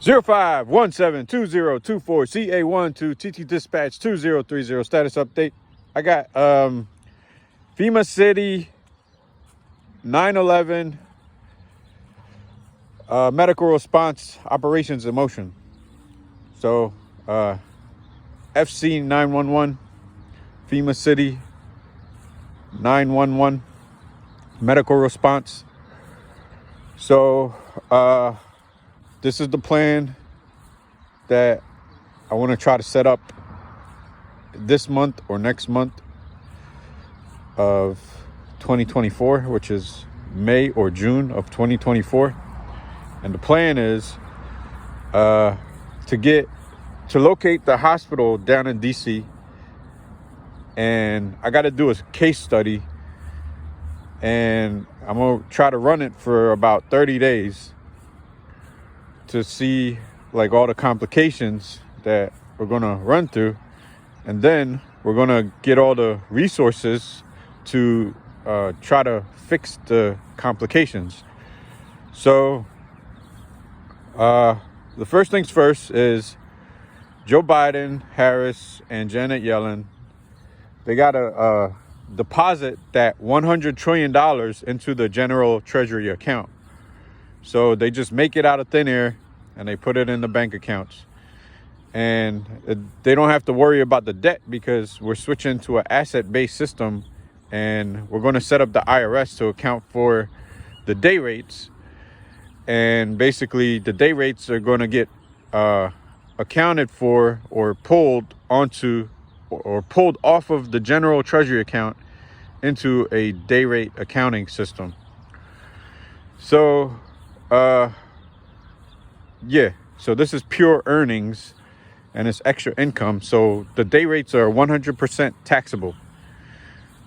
05172024 CA12 TT Dispatch 2030 status update. I got FEMA City 911 medical response operations in motion. So FC 911 FEMA City 911 medical response. So this is the plan that I want to try to set up this month or next month of 2024, which is May or June of 2024. And the plan is to locate the hospital down in DC. And I got to do a case study, and I'm going to try to run it for about 30 days to see like all the complications that we're going to run through. And then we're going to get all the resources to try to fix the complications. So the first things first is Joe Biden, Harris, and Janet Yellen. They got to deposit that $100 trillion into the general treasury account. So they just make it out of thin air and they put it in the bank accounts. And they don't have to worry about the debt because we're switching to an asset-based system, and we're going to set up the IRS to account for the day rates. And basically the day rates are going to get accounted for or pulled onto or pulled off of the general treasury account into a day rate accounting system. So so this is pure earnings and it's extra income. So the day rates are 100% taxable.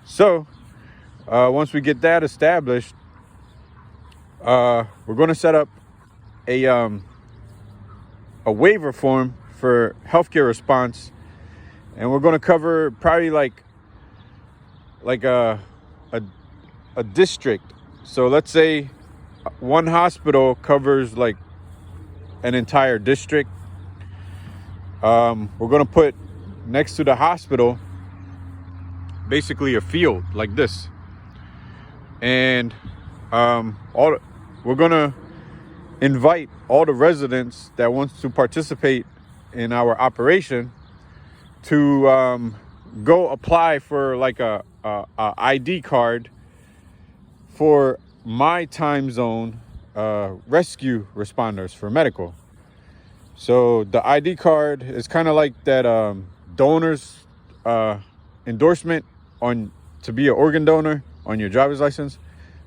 So once we get that established, we're going to set up a waiver form for healthcare response, and we're going to cover probably like a district. So let's say one hospital covers like an entire district. We're going to put next to the hospital basically a field like this, and we're going to invite all the residents that wants to participate in our operation to go apply for like a ID card for my time zone rescue responders for medical. So the ID card is kind of like that donor's endorsement to be an organ donor on your driver's license,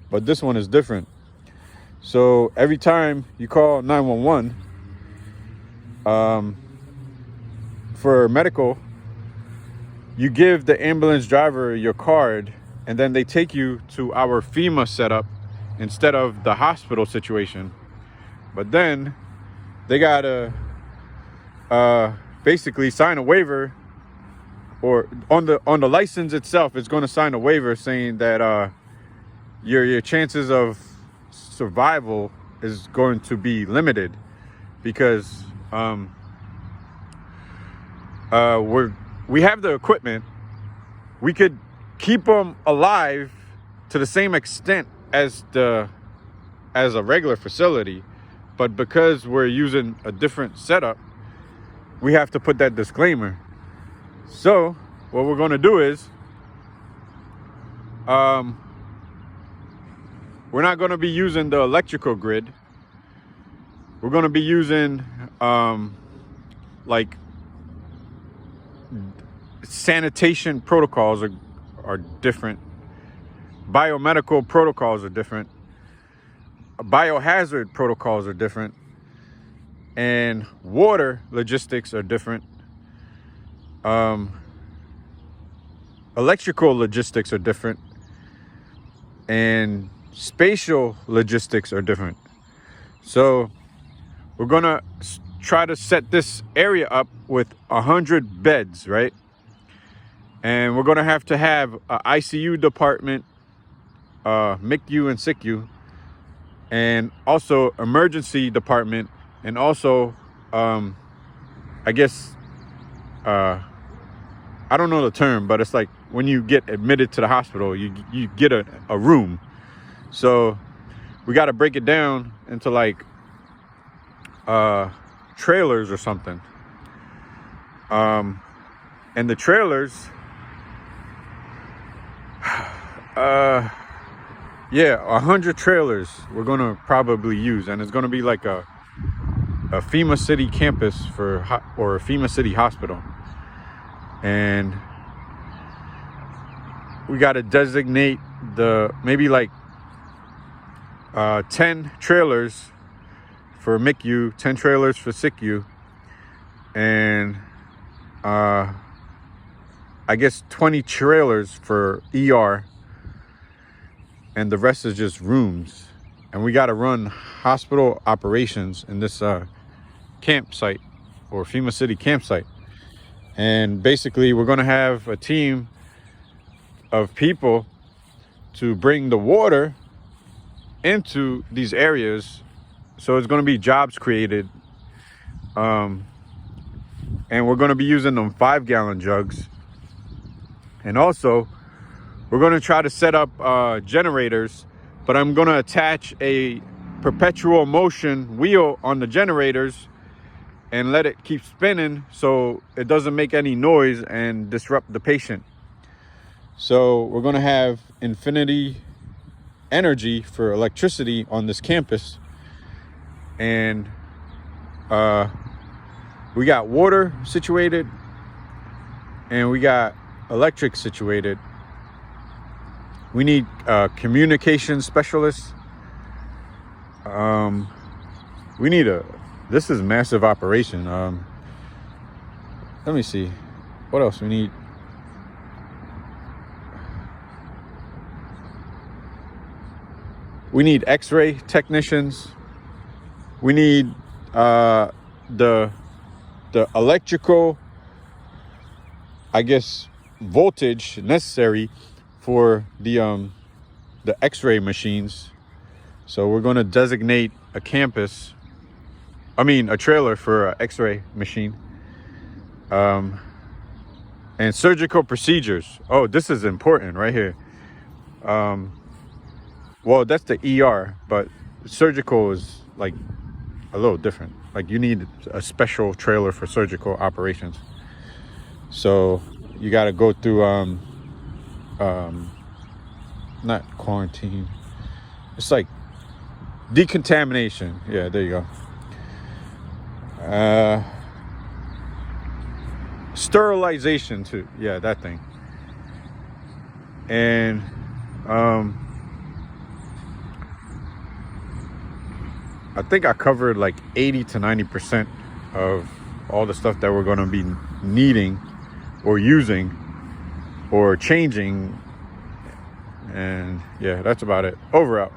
but this one is different. So every time you call 911 for medical, you give the ambulance driver your card, and then they take you to our FEMA setup instead of the hospital situation. But then they gotta basically sign a waiver, or on the license itself, it's going to sign a waiver saying that your chances of survival is going to be limited because we have the equipment. We could keep them alive to the same extent as a regular facility, but because we're using a different setup, we have to put that disclaimer. So what we're going to do is we're not going to be using the electrical grid. We're going to be using like sanitation protocols are different. Biomedical protocols are different. Biohazard protocols are different. And water logistics are different. Electrical logistics are different. And spatial logistics are different. So we're going to try to set this area up with 100 beds, right? And we're going to have an ICU department, MICU and SICU, and also emergency department, and also I guess, I don't know the term, but it's like when you get admitted to the hospital, you get a room. So we got to break it down into like trailers or something. And the trailers, yeah, 100 trailers we're gonna probably use, and it's gonna be like a FEMA city campus or a FEMA city hospital. And we got to designate maybe like 10 trailers for MICU, 10 trailers for SICU, and I guess 20 trailers for ER, and the rest is just rooms. And we got to run hospital operations in this campsite or FEMA city campsite. And basically we're going to have a team of people to bring the water into these areas. So it's going to be jobs created. And we're going to be using them 5-gallon jugs. And also we're going to try to set up generators, but I'm going to attach a perpetual motion wheel on the generators and let it keep spinning so it doesn't make any noise and disrupt the patient. So we're going to have infinity energy for electricity on this campus. And we got water situated and we got electric situated. We need communication specialists. We need this is massive operation. Let me see what else we need. We need x-ray technicians. We need the electrical, I guess, voltage necessary for the x-ray machines. So we're going to designate a trailer for an x-ray machine. And surgical procedures. Oh, this is important right here. Well, that's the ER, but surgical is like a little different. Like you need a special trailer for surgical operations. So you got to go through not quarantine. It's like decontamination. Yeah, there you go. Sterilization too. Yeah, that thing. And I think I covered like 80 to 90% of all the stuff that we're going to be needing or using or changing. And yeah, that's about it. Over out.